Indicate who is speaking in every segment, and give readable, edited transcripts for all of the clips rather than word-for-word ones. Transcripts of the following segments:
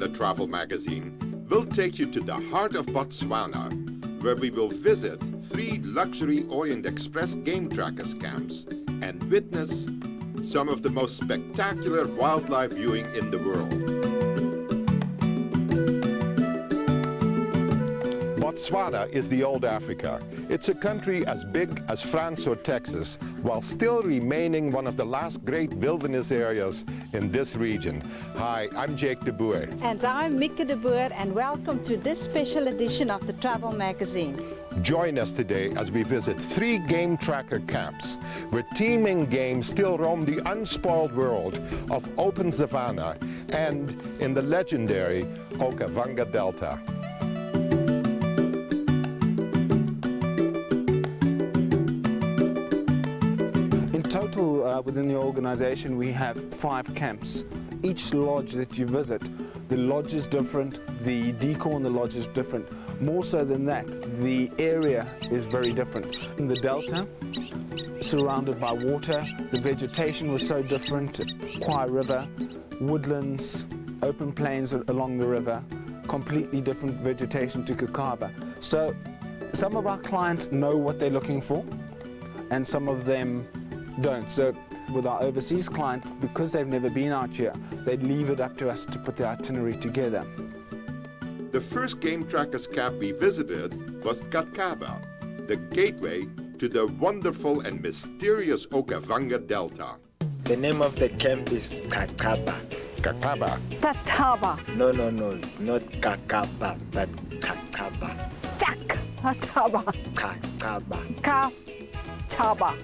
Speaker 1: the travel magazine, will take you to the heart of Botswana, where we will visit 3 luxury Orient Express game trackers camps and witness some of the most spectacular wildlife viewing in the world. Botswana is the old Africa. It's a country as big as France or Texas, while still remaining one of the last great wilderness areas in this region. Hi, I'm Jake de Boer.
Speaker 2: And I'm Mieke de Boer, and welcome to this special edition of the Travel Magazine.
Speaker 1: Join us today as we visit 3 game tracker camps, where teeming games still roam the unspoiled world of open savanna and in the legendary Okavango Delta.
Speaker 3: In total, within the organization, we have 5 camps. Each lodge that you visit, the lodge is different, the decor in the lodge is different. More so than that, the area is very different. In the delta, surrounded by water, the vegetation was so different. Kwai River, woodlands, open plains along the river, completely different vegetation to Kakaba. So some of our clients know what they're looking for, and some of them don't. So with our overseas client, because they've never been out here, they leave it up to us to put the itinerary together.
Speaker 1: The first game trackers camp we visited was Kakaba, the gateway to the wonderful and mysterious Okavango Delta.
Speaker 4: The name of the camp is Kakaba.
Speaker 1: Kakaba.
Speaker 2: Tataba.
Speaker 4: No, it's not Kakaba, but Kakaba.
Speaker 2: Chak. Tataba.
Speaker 4: Kakaba.
Speaker 2: Ka. Chaba.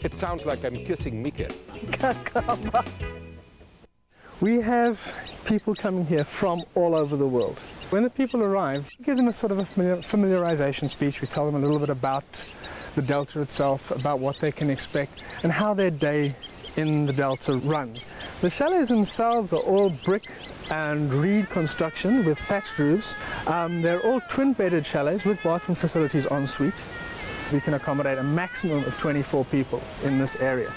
Speaker 1: It sounds like I'm kissing Mieke.
Speaker 2: Kakaba.
Speaker 5: We have people coming here from all over the world. When the people arrive, we give them a sort of a familiarization speech. We tell them a little bit about the Delta itself, about what they can expect, and how their day in the Delta runs. The chalets themselves are all brick and reed construction with thatched roofs. They're all twin-bedded chalets with bathroom facilities en suite. We can accommodate a maximum of 24 people in this area.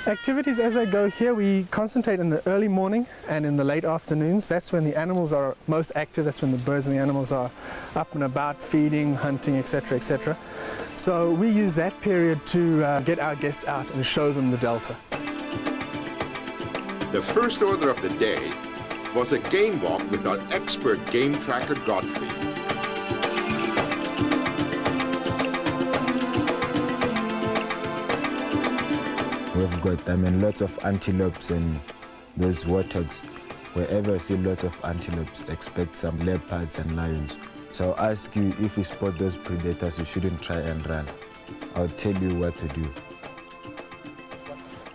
Speaker 5: Activities as they go here, we concentrate in the early morning and in the late afternoons. That's when the animals are most active. That's when the birds and the animals are up and about, feeding, hunting, etc., etc. So we use that period to get our guests out and show them the Delta.
Speaker 1: The first order of the day was a game walk with our expert game tracker Godfrey.
Speaker 6: We've got, lots of antelopes and those warthogs. Wherever you see lots of antelopes, expect some leopards and lions. So I'll ask you, if you spot those predators, you shouldn't try and run. I'll tell you what to do.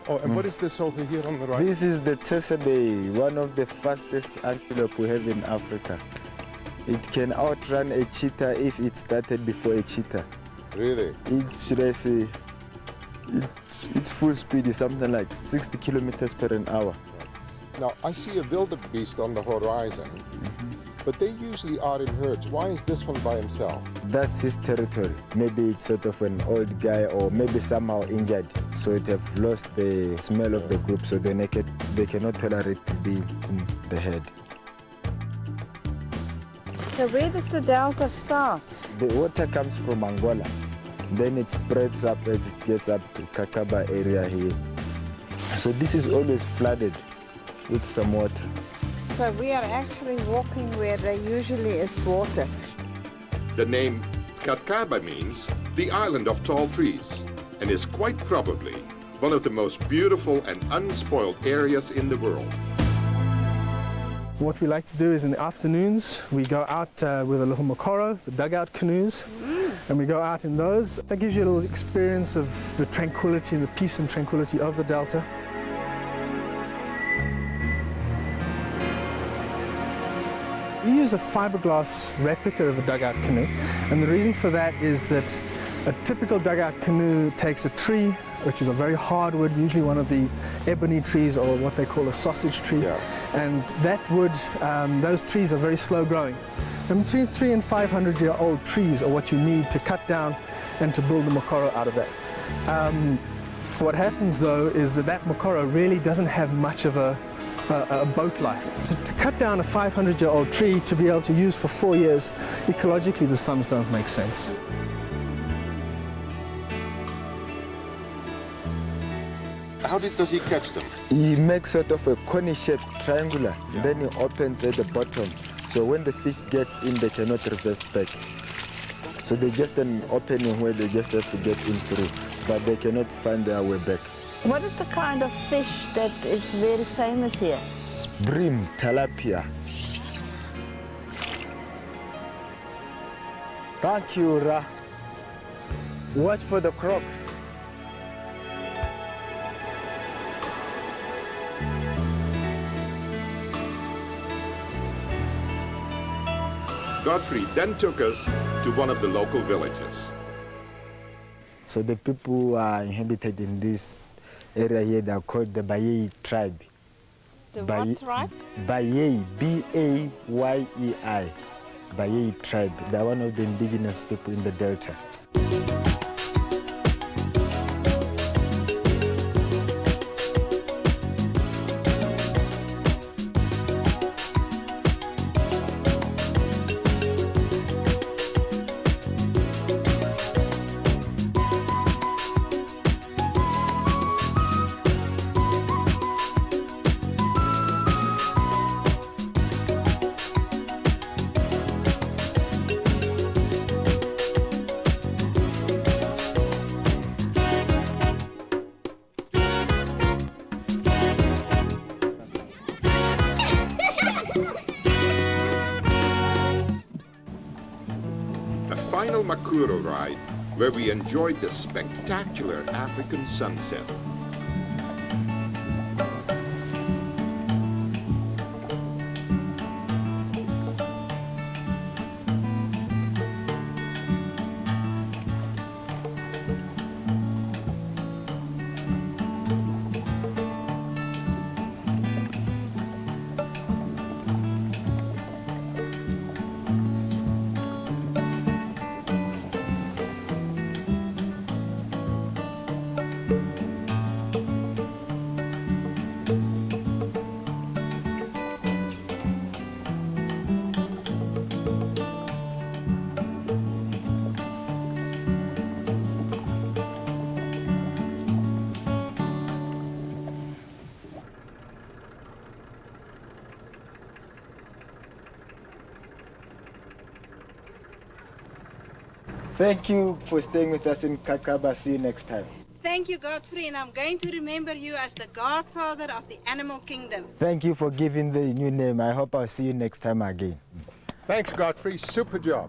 Speaker 1: Oh, and what is this over here on the right?
Speaker 6: This is the Tessaday, one of the fastest antelope we have in Africa. It can outrun a cheetah if it started before a cheetah.
Speaker 1: Really?
Speaker 6: It's, should I say, its full speed is something like 60 kilometers per an hour.
Speaker 1: Now, I see a wildebeest on the horizon, but they usually are in herds. Why is this one by himself?
Speaker 6: That's his territory. Maybe it's sort of an old guy or maybe somehow injured, so it have lost the smell of the group, so they cannot tolerate to be in the herd.
Speaker 2: So where does the Delta start?
Speaker 6: The water comes from Angola. Then it spreads up as it gets up to Kakaba area here. So this is always flooded with some water.
Speaker 2: So we are actually walking where there usually is water.
Speaker 1: The name Kakaba means the island of tall trees, and is quite probably one of the most beautiful and unspoiled areas in the world.
Speaker 5: What we like to do is in the afternoons, we go out with a little mokoro, the dugout canoes, and we go out in those. That gives you a little experience of the tranquility and the peace and tranquility of the Delta. We use a fiberglass replica of a dugout canoe, and the reason for that is that a typical dugout canoe takes a tree, which is a very hard wood, usually one of the ebony trees or what they call a sausage tree, and that wood, those trees are very slow growing. And between 300 and 500-year-old trees are what you need to cut down and to build the mokoro out of that. What happens though is that mokoro really doesn't have much of a a boat life. So to cut down a 500-year-old tree to be able to use for 4 years, ecologically the sums don't make sense.
Speaker 1: How does he catch them?
Speaker 6: He makes sort of a cone shaped triangular, then he opens at the bottom. So when the fish gets in, they cannot reverse back. So there's just an opening where they just have to get in through, but they cannot find their way back.
Speaker 7: What is the kind of fish that is very famous here?
Speaker 6: It's bream, tilapia. Thank you, Ra. Watch for the crocs.
Speaker 1: Godfrey then took us to one of the local villages.
Speaker 6: So the people who are inhabited in this area here, they are called the Bayei tribe.
Speaker 2: The what tribe?
Speaker 6: Bayei, B-A-Y-E-I. Bayei tribe. They are one of the indigenous people in the Delta.
Speaker 1: Final Makuro ride where we enjoyed the spectacular African sunset.
Speaker 6: Thank you for staying with us in Kakaba. See you next time.
Speaker 2: Thank you, Godfrey, and I'm going to remember you as the godfather of the animal kingdom.
Speaker 6: Thank you for giving the new name. I hope I'll see you next time again.
Speaker 1: Thanks, Godfrey. Super job.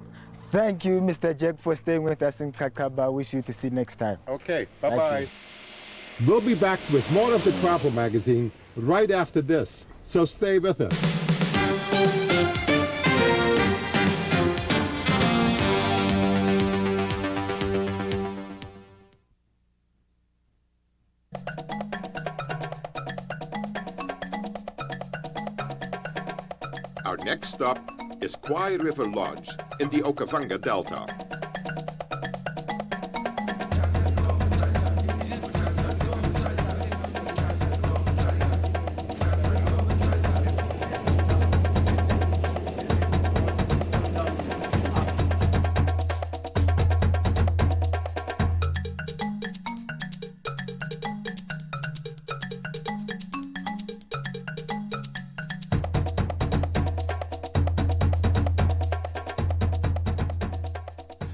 Speaker 6: Thank you, Mr. Jack, for staying with us in Kakaba. Wish you to see you next time.
Speaker 1: Okay,
Speaker 6: Thank
Speaker 1: bye-bye.
Speaker 6: you.
Speaker 1: We'll be back with more of the Travel Magazine right after this, so stay with us. Our next stop is Kwai River Lodge in the Okavango Delta.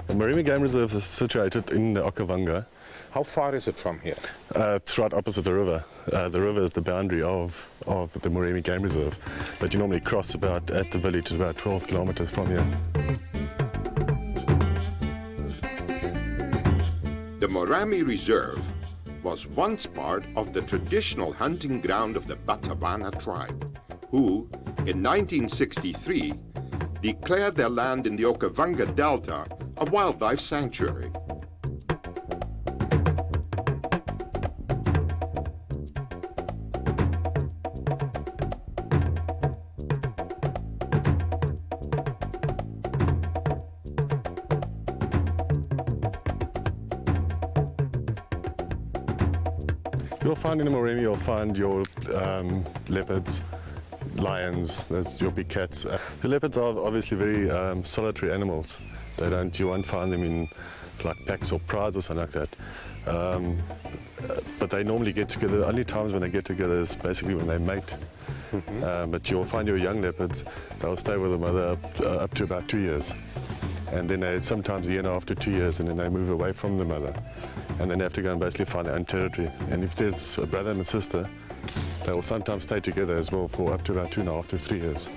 Speaker 8: The Moremi Game Reserve is situated in the Okavango.
Speaker 1: How far is it from here?
Speaker 8: It's right opposite the river. The river is the boundary of the Moremi Game Reserve, but you normally cross about at the village about 12 kilometers from here.
Speaker 1: The Moremi Reserve was once part of the traditional hunting ground of the Botswana tribe, who, in 1963, declared their land in the Okavango Delta a wildlife sanctuary.
Speaker 8: You'll find in the Moremi, you'll find your leopards, lions, there's your big cats. The leopards are obviously very solitary animals. You won't find them in like packs or prides or something like that. But they normally get together. The only times when they get together is basically when they mate. But you'll find your young leopards, they'll stay with the mother up to about 2 years. And then they sometimes a year and a half to 2 years, and then they move away from the mother. And then they have to go and basically find their own territory. And if there's a brother and a sister, they will sometimes stay together as well for up to about 2.5 to 3 years.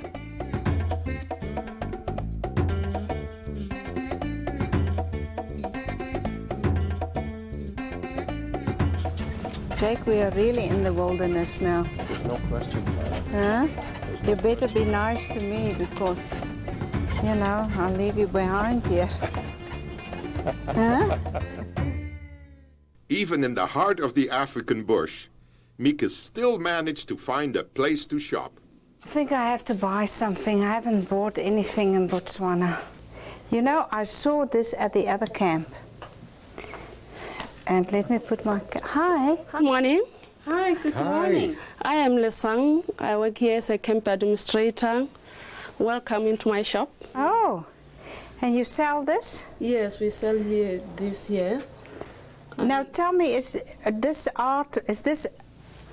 Speaker 2: Jake, we are really in the wilderness now.
Speaker 1: There's no question.
Speaker 2: Huh? You better be nice to me because, you know, I'll leave you behind here. Huh?
Speaker 1: Even in the heart of the African bush, Mika still managed to find a place to shop.
Speaker 2: I think I have to buy something. I haven't bought anything in Botswana. You know, I saw this at the other camp. And let me put my... Hi.
Speaker 9: Good morning.
Speaker 2: Hi, good morning.
Speaker 9: I am Lesang. I work here as a camp administrator. Welcome into my shop.
Speaker 2: Oh, and you sell this?
Speaker 9: Yes, we sell here this here.
Speaker 2: Now tell me, is this art, is this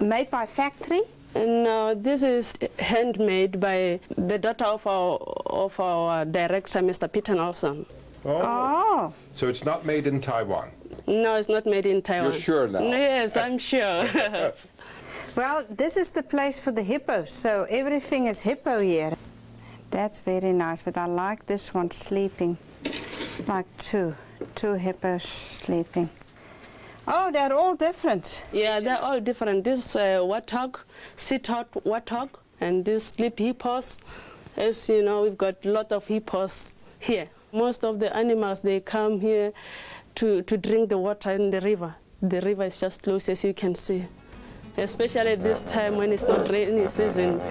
Speaker 2: made by factory?
Speaker 9: No, this is handmade by the daughter of our director, Mr. Peter Nelson.
Speaker 2: Oh.
Speaker 1: So it's not made in Taiwan?
Speaker 9: No, it's not made in Taiwan.
Speaker 1: You're sure now?
Speaker 9: Yes, I'm sure.
Speaker 2: Well, this is the place for the hippos, so everything is hippo here. That's very nice, but I like this one sleeping, like two hippos sleeping. Oh, they're all different.
Speaker 9: Yeah, they're all different. This warthog, sit-out warthog, and this sleep hippos. As you know, we've got a lot of hippos here. Most of the animals, they come here to drink the water in the river. The river is just close, as you can see. Especially this time when it's not rainy season,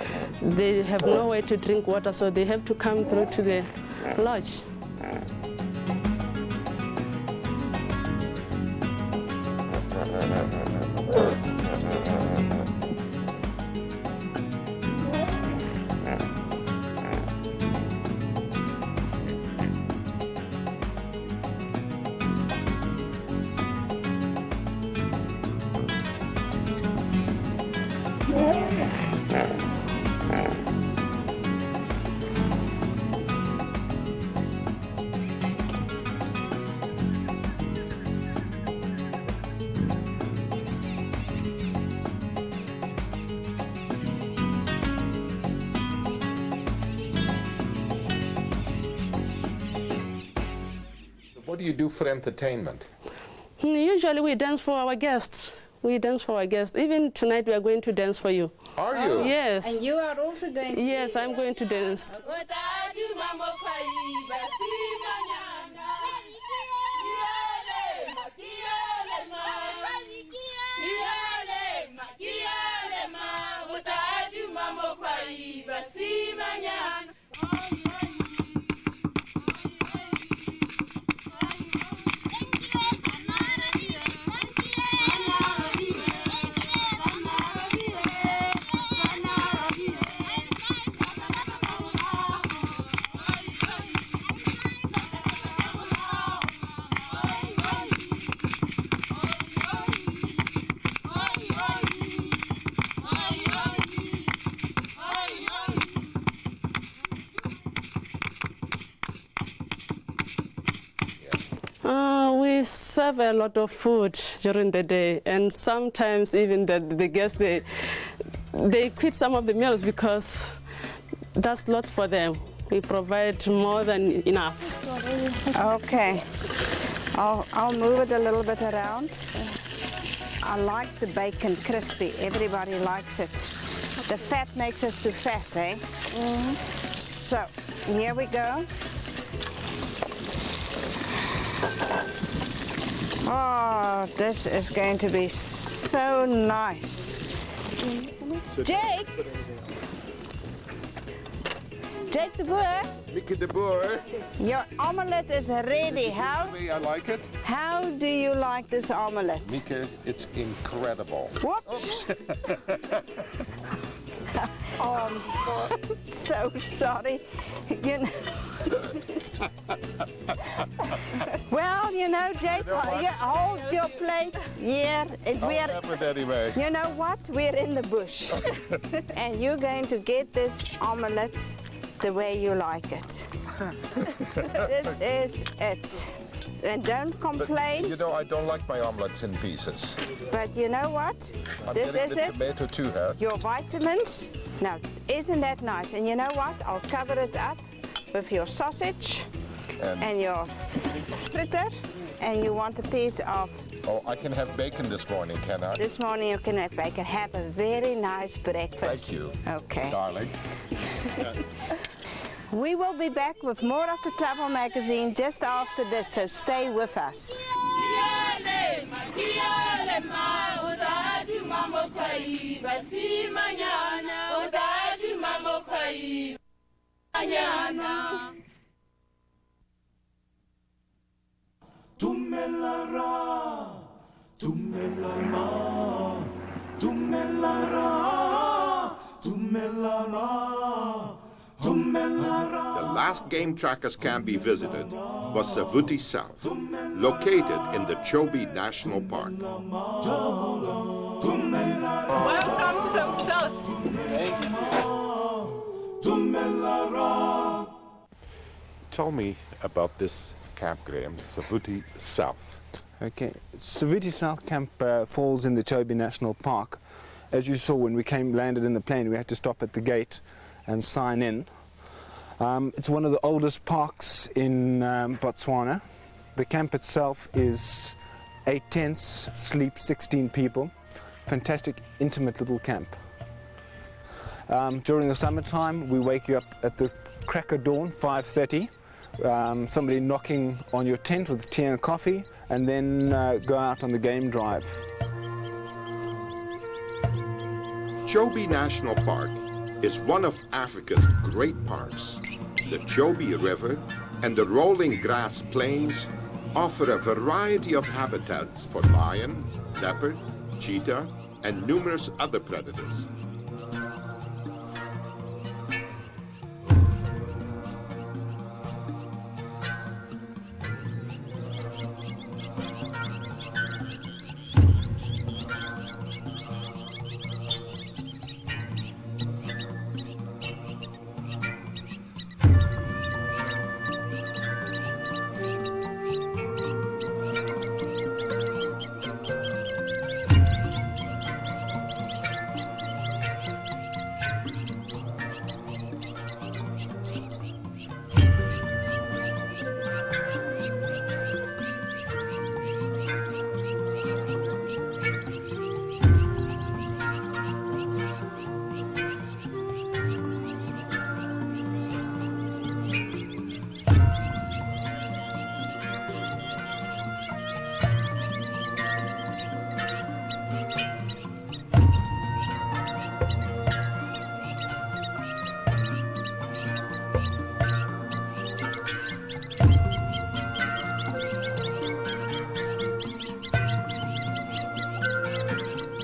Speaker 9: they have nowhere to drink water, so they have to come through to the lodge.
Speaker 1: What do you do for entertainment?
Speaker 9: Usually we dance for our guests. We dance for our guests. Even tonight we are going to dance for you.
Speaker 1: Are you?
Speaker 9: Yes.
Speaker 2: And you are also going to...
Speaker 9: Yes, I'm going to dance. We serve a lot of food during the day, and sometimes even the guests, they quit some of the meals because that's a lot for them. We provide more than enough.
Speaker 2: Okay. I'll move it a little bit around. I like the bacon crispy. Everybody likes it. The fat makes us too fat, eh? Mm-hmm. So, here we go. Oh, this is going to be so nice. Jake! Jake de Boer,
Speaker 1: Mieke de Boer.
Speaker 2: your omelette is ready. How
Speaker 1: I like it.
Speaker 2: How do you like this omelette?
Speaker 1: Mieke, it's incredible.
Speaker 2: Whoops! Oh, I'm so sorry. You know. Well, you know, Jake, you hold your plate here.
Speaker 1: Anyway.
Speaker 2: You know what? We're in the bush. And you're going to get this omelette the way you like it. This is it. And don't complain.
Speaker 1: You know, I don't like my omelets in pieces.
Speaker 2: But you know what? This is it.
Speaker 1: Tomato too, huh?
Speaker 2: Your vitamins. Now, isn't that nice? And you know what? I'll cover it up with your sausage and your fritter. And you want a piece of...
Speaker 1: Oh, I can have bacon this morning, can I?
Speaker 2: This morning you can have bacon. Have a very nice breakfast.
Speaker 1: Thank you.
Speaker 2: Okay.
Speaker 1: Darling.
Speaker 2: We will be back with more of the Travel Magazine just after this, so stay with us.
Speaker 1: The last game trackers camp we visited was Savuti South, located in the Chobe National Park.
Speaker 10: Welcome to Savuti South.
Speaker 1: Tell me about this camp, Graham, Savuti South.
Speaker 3: Okay, Savuti South Camp falls in the Chobe National Park. As you saw when we landed in the plane, we had to stop at the gate and sign in. It's one of the oldest parks in Botswana. The camp itself is 8 tents, sleep 16 people. Fantastic, intimate little camp. During the summertime, we wake you up at the crack of dawn, 5:30. Somebody knocking on your tent with tea and coffee, and then go out on the game drive.
Speaker 1: Chobe National Park is one of Africa's great parks. The Chobe River and the rolling grass plains offer a variety of habitats for lion, leopard, cheetah, and numerous other predators.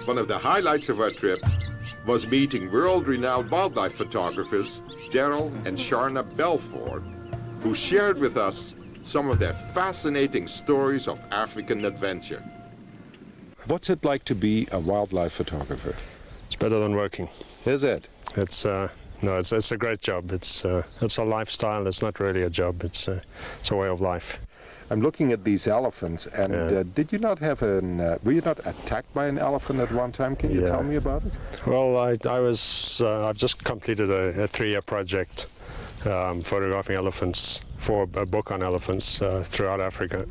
Speaker 1: One of the highlights of our trip was meeting world-renowned wildlife photographers Daryl and Sharna Belford, who shared with us some of their fascinating stories of African adventure. What's it like to be a wildlife photographer?
Speaker 8: It's better than working.
Speaker 1: Is it?
Speaker 8: It's a great job. It's a lifestyle. It's not really a job. It's a way of life.
Speaker 1: I'm looking at these elephants, and did you not have were you not attacked by an elephant at one time? Can you tell me about it?
Speaker 8: Well, I've just completed a 3-year project photographing elephants for a book on elephants throughout Africa.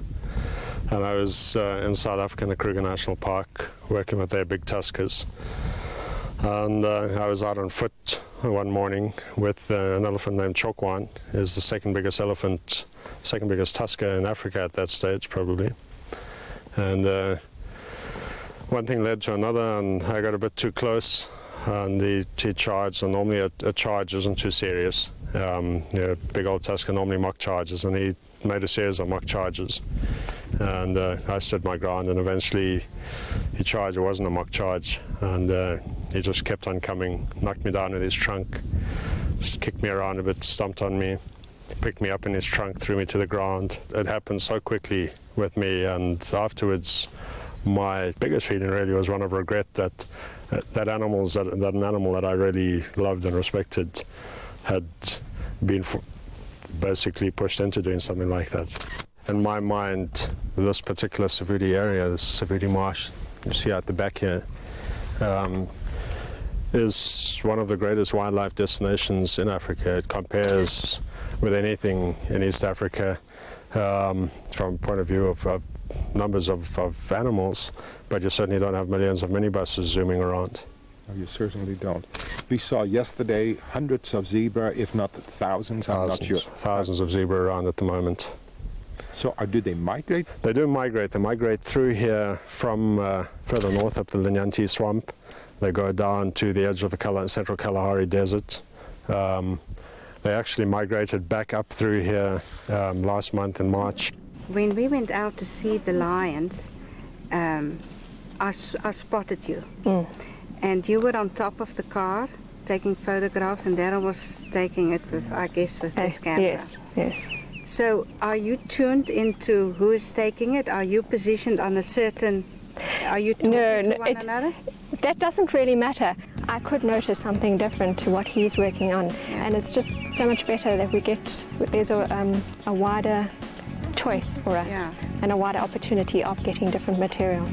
Speaker 8: And I was in South Africa in the Kruger National Park working with their big tuskers. And I was out on foot one morning with an elephant named Chokwan. It's the second biggest tusker in Africa at that stage, probably. And one thing led to another, and I got a bit too close, and he charged. And normally a charge isn't too serious. Big old tusker normally mock charges, and he made a series of mock charges. And I stood my ground, and eventually
Speaker 11: he charged. It wasn't a mock charge, and he just kept on coming, knocked me down with his trunk, just kicked me around a bit, stomped on me, picked me up in his trunk, threw me to the ground. It happened so quickly with me, and afterwards my biggest feeling really was one of regret that that an animal that I really loved and respected had been basically pushed into doing something like that. In my mind, this particular Savudi area, this Savudi marsh you see out the back here, is one of the greatest wildlife destinations in Africa. It compares with anything in East Africa from a point of view of numbers of animals, but you certainly don't have millions of minibuses zooming around.
Speaker 12: No, you certainly don't. We saw yesterday hundreds of zebra, if not thousands, I'm not sure.
Speaker 11: Thousands of zebra around at the moment.
Speaker 12: So do they migrate?
Speaker 11: They do migrate. They migrate through here from further north up the Linyanti swamp. They go down to the edge of the Central Kalahari Desert. They actually migrated back up through here last month in March.
Speaker 2: When we went out to see the lions, I spotted you. And you were on top of the car taking photographs, and Darren was taking it with, I guess, with his camera.
Speaker 13: Yes, yes.
Speaker 2: So are you tuned into who is taking it? Are you positioned on a certain... Are you talking to one another?
Speaker 13: That doesn't really matter. I could notice something different to what he's working on, and it's just so much better that there's a wider choice for us and a wider opportunity of getting different material.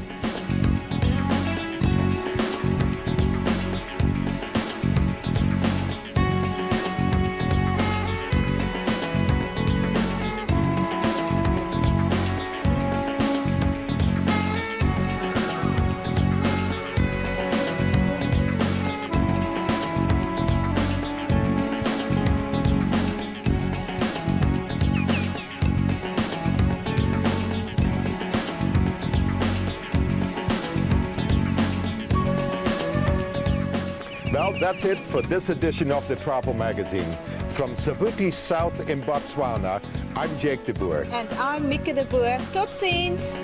Speaker 12: Well, that's it for this edition of the Travel Magazine. From Savudi South in Botswana, I'm Jake de Boer.
Speaker 2: And I'm Mieke de Boer. Tot ziens!